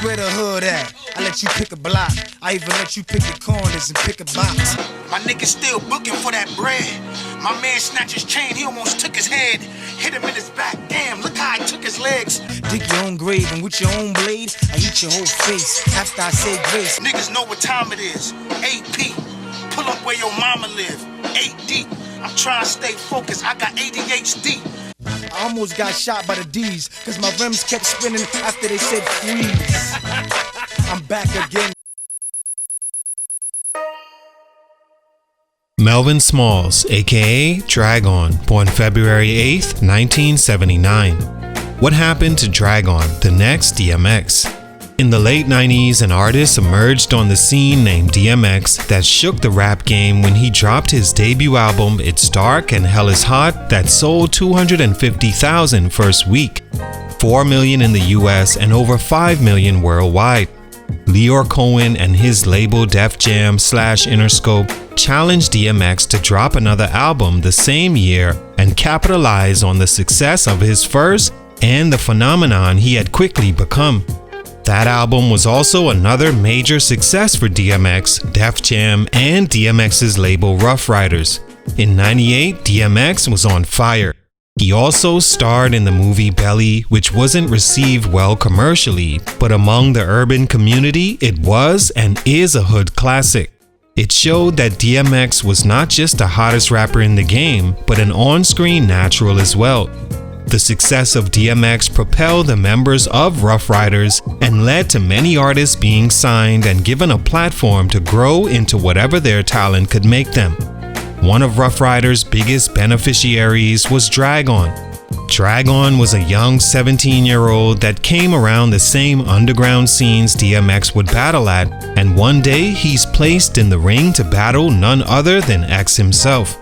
Where the hood at? I let you pick a block. I even let you pick your corners and pick a box. My niggas still booking for that bread. My man snatched his chain, he almost took his head. Hit him in his back, damn, look how I took his legs. Dig your own grave and with your own blade, I eat your whole face after I say grace. Niggas know what time it is. AP, pull up where your mama live. 8 deep, I'm trying to stay focused, I got ADHD. I almost got shot by the D's, cause my rims kept spinning after they said freeze. I'm back again. Melvin Smalls, aka Dragon, born February 8th, 1979. What happened to Dragon, the next DMX? In the late 90s, an artist emerged on the scene named DMX that shook the rap game when he dropped his debut album It's Dark and Hell Is Hot that sold 250,000 first week, 4 million in the US and over 5 million worldwide. Leor Cohen and his label Def Jam / Interscope challenged DMX to drop another album the same year and capitalize on the success of his first and the phenomenon he had quickly become. That album was also another major success for DMX, Def Jam, and DMX's label Rough Riders. In '98, DMX was on fire. He also starred in the movie Belly, which wasn't received well commercially, but among the urban community, it was and is a hood classic. It showed that DMX was not just the hottest rapper in the game, but an on-screen natural as well. The success of DMX propelled the members of Rough Riders and led to many artists being signed and given a platform to grow into whatever their talent could make them. One of Rough Riders' biggest beneficiaries was Dragon. Dragon was a young 17-year-old that came around the same underground scenes DMX would battle at, and one day he's placed in the ring to battle none other than X himself.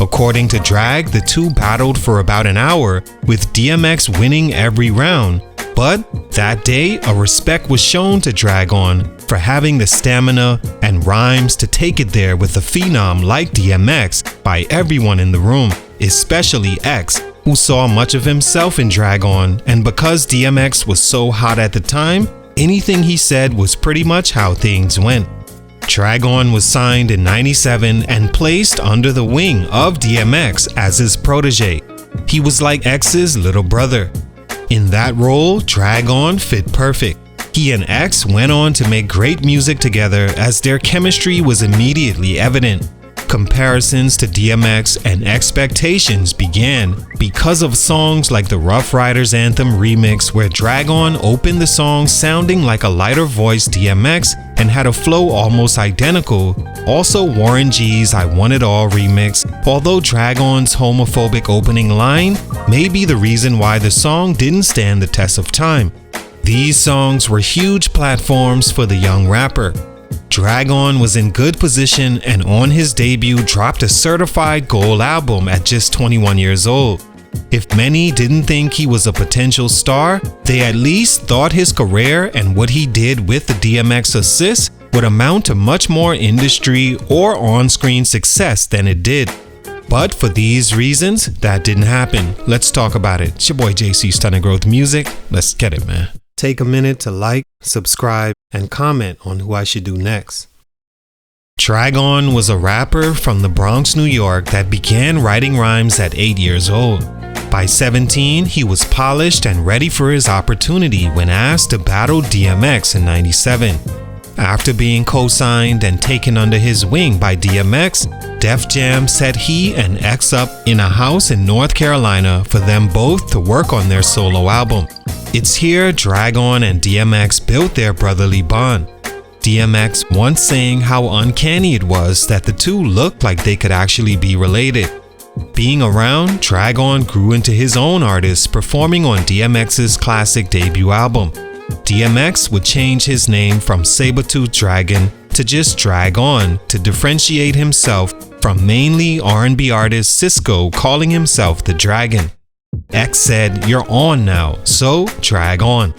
According to Drag, the two battled for about an hour, with DMX winning every round. But that day, a respect was shown to Dragon for having the stamina and rhymes to take it there with a phenom like DMX by everyone in the room, especially X, who saw much of himself in Dragon, and because DMX was so hot at the time, anything he said was pretty much how things went. Dragon was signed in '97 and placed under the wing of DMX as his protege. He was like X's little brother. In that role, Dragon fit perfect. He and X went on to make great music together as their chemistry was immediately evident. Comparisons to DMX and expectations began because of songs like the Rough Riders Anthem remix, where Dragon opened the song sounding like a lighter voiced DMX and had a flow almost identical. Also Warren G's I Want It All remix, although Dragon's homophobic opening line may be the reason why the song didn't stand the test of time. These songs were huge platforms for the young rapper. Dragon was in good position and on his debut dropped a certified gold album at just 21 years old. If many didn't think he was a potential star, they at least thought his career and what he did with the DMX assist would amount to much more industry or on-screen success than it did. But for these reasons, that didn't happen. Let's talk about it. It's your boy JC Stunted Growth Music. Let's get it, man. Take a minute to like, subscribe, and comment on who I should do next. Dragon was a rapper from the Bronx, New York that began writing rhymes at 8 years old. By 17, he was polished and ready for his opportunity when asked to battle DMX in '97. After being co-signed and taken under his wing by DMX, Def Jam set he and X up in a house in North Carolina for them both to work on their solo album. It's here Dragon and DMX built their brotherly bond. DMX once saying how uncanny it was that the two looked like they could actually be related. Being around, Dragon grew into his own artist, performing on DMX's classic debut album. DMX would change his name from Sabertooth Dragon to just Dragon to differentiate himself from mainly R&B artist Cisco calling himself the Dragon. X said, "You're on now, so drag on."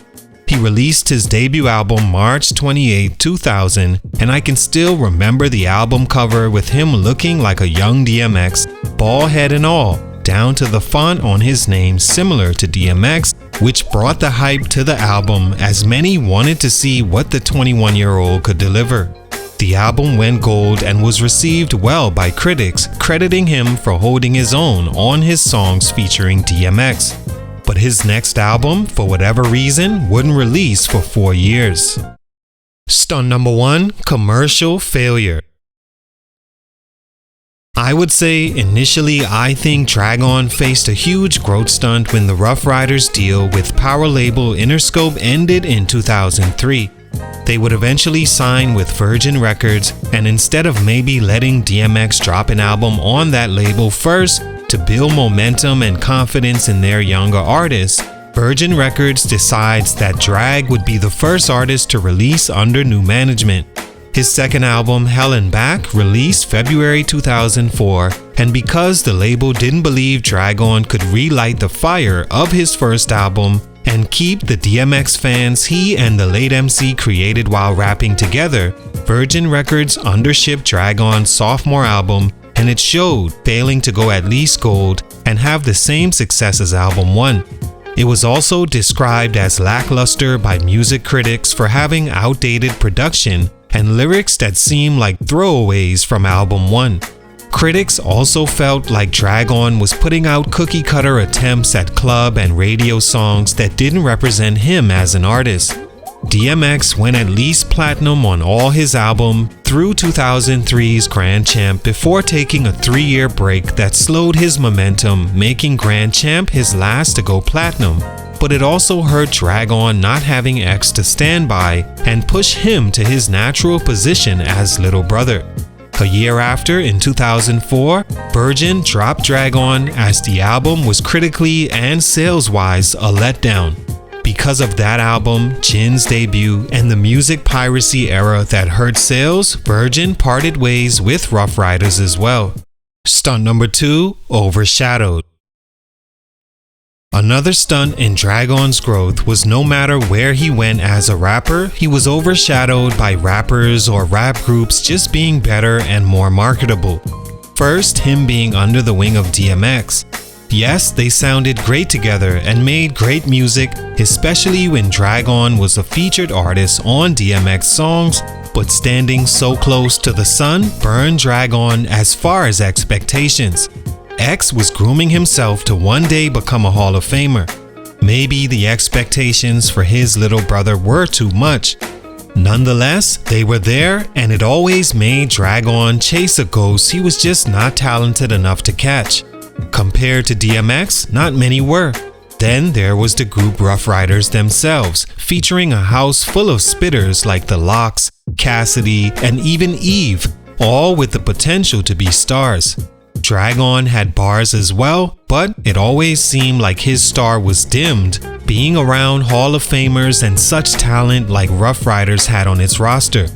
He released his debut album March 28, 2000, and I can still remember the album cover with him looking like a young DMX, bald head and all, down to the font on his name similar to DMX, which brought the hype to the album as many wanted to see what the 21-year-old could deliver. The album went gold and was received well by critics, crediting him for holding his own on his songs featuring DMX. But his next album, for whatever reason, wouldn't release for 4 years. Stunt number 1, commercial failure. I would say initially I think Drag-On faced a huge growth stunt when the Rough Riders deal with power label Interscope ended in 2003. They would eventually sign with Virgin Records, and instead of maybe letting DMX drop an album on that label first to build momentum and confidence in their younger artists, Virgin Records decides that Drag would be the first artist to release under new management. His second album, Hell and Back, released February 2004, and because the label didn't believe Drag-On could relight the fire of his first album and keep the DMX fans he and the late MC created while rapping together, Virgin Records undershipped Drag-On's sophomore album, and it showed, failing to go at least gold and have the same success as album 1. It was also described as lackluster by music critics for having outdated production and lyrics that seemed like throwaways from album 1. Critics also felt like Drag-On was putting out cookie-cutter attempts at club and radio songs that didn't represent him as an artist. DMX went at least platinum on all his albums through 2003's Grand Champ before taking a 3-year break that slowed his momentum, making Grand Champ his last to go platinum. But it also hurt Drag-On not having X to stand by and push him to his natural position as little brother. A year after, in 2004, Virgin dropped Drag-On as the album was critically and sales-wise a letdown. Because of that album, Jin's debut, and the music piracy era that hurt sales, Virgin parted ways with Rough Riders as well. Stunt number 2, overshadowed. Another stunt in Drag-On's growth was no matter where he went as a rapper, he was overshadowed by rappers or rap groups just being better and more marketable. First, him being under the wing of DMX. Yes, they sounded great together and made great music, especially when Drag-On was a featured artist on DMX songs, but standing so close to the sun burned Drag-On as far as expectations. X was grooming himself to one day become a Hall of Famer. Maybe the expectations for his little brother were too much. Nonetheless, they were there, and it always made Drag-On chase a ghost he was just not talented enough to catch. Compared to DMX, not many were. Then there was the group Rough Riders themselves, featuring a house full of spitters like the Lox, Cassidy, and even Eve, all with the potential to be stars. Drag-On had bars as well, but it always seemed like his star was dimmed, being around Hall of Famers and such talent like Rough Riders had on its roster.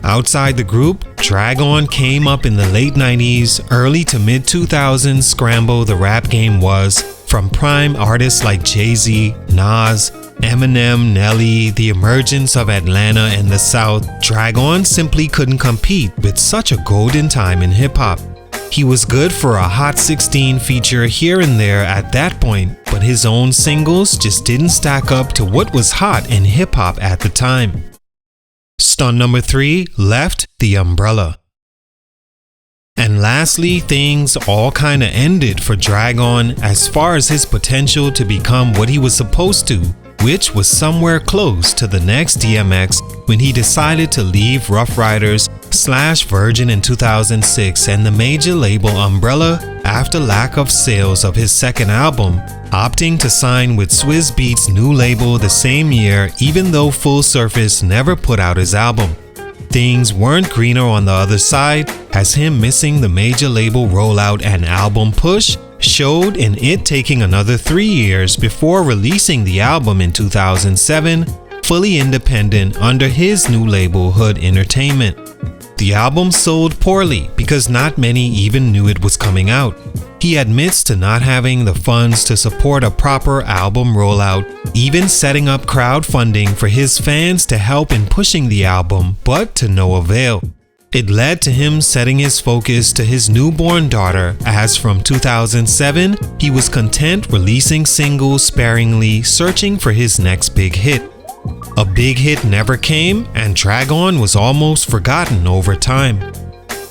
Outside the group, Drag-On came up in the late 90s, early to mid 2000s scramble the rap game was, from prime artists like Jay-Z, Nas, Eminem, Nelly, the emergence of Atlanta and the South. Drag-On simply couldn't compete with such a golden time in hip-hop. He was good for a Hot 16 feature here and there at that point, but his own singles just didn't stack up to what was hot in hip-hop at the time. Stunt number 3, left the umbrella. And lastly, things all kinda ended for Drag-On as far as his potential to become what he was supposed to, which was somewhere close to the next DMX when he decided to leave Rough Riders / Virgin in 2006 and the major label Umbrella after lack of sales of his second album, opting to sign with Swizz Beatz' new label the same year even though Full Surface never put out his album. Things weren't greener on the other side, as him missing the major label rollout and album push showed in it taking another 3 years before releasing the album in 2007, fully independent under his new label Hood Entertainment. The album sold poorly because not many even knew it was coming out. He admits to not having the funds to support a proper album rollout, even setting up crowdfunding for his fans to help in pushing the album, but to no avail. It led to him setting his focus to his newborn daughter, as from 2007, he was content releasing singles sparingly, searching for his next big hit. A big hit never came, and Drag On was almost forgotten over time.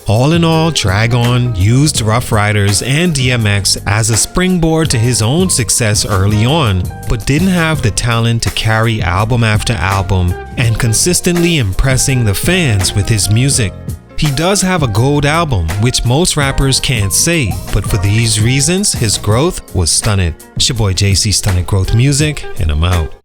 All in all, Drag On used Rough Riders and DMX as a springboard to his own success early on, but didn't have the talent to carry album after album and consistently impressing the fans with his music. He does have a gold album, which most rappers can't say, but for these reasons, his growth was stunted. It's your boy JC, Stunted Growth Music, and I'm out.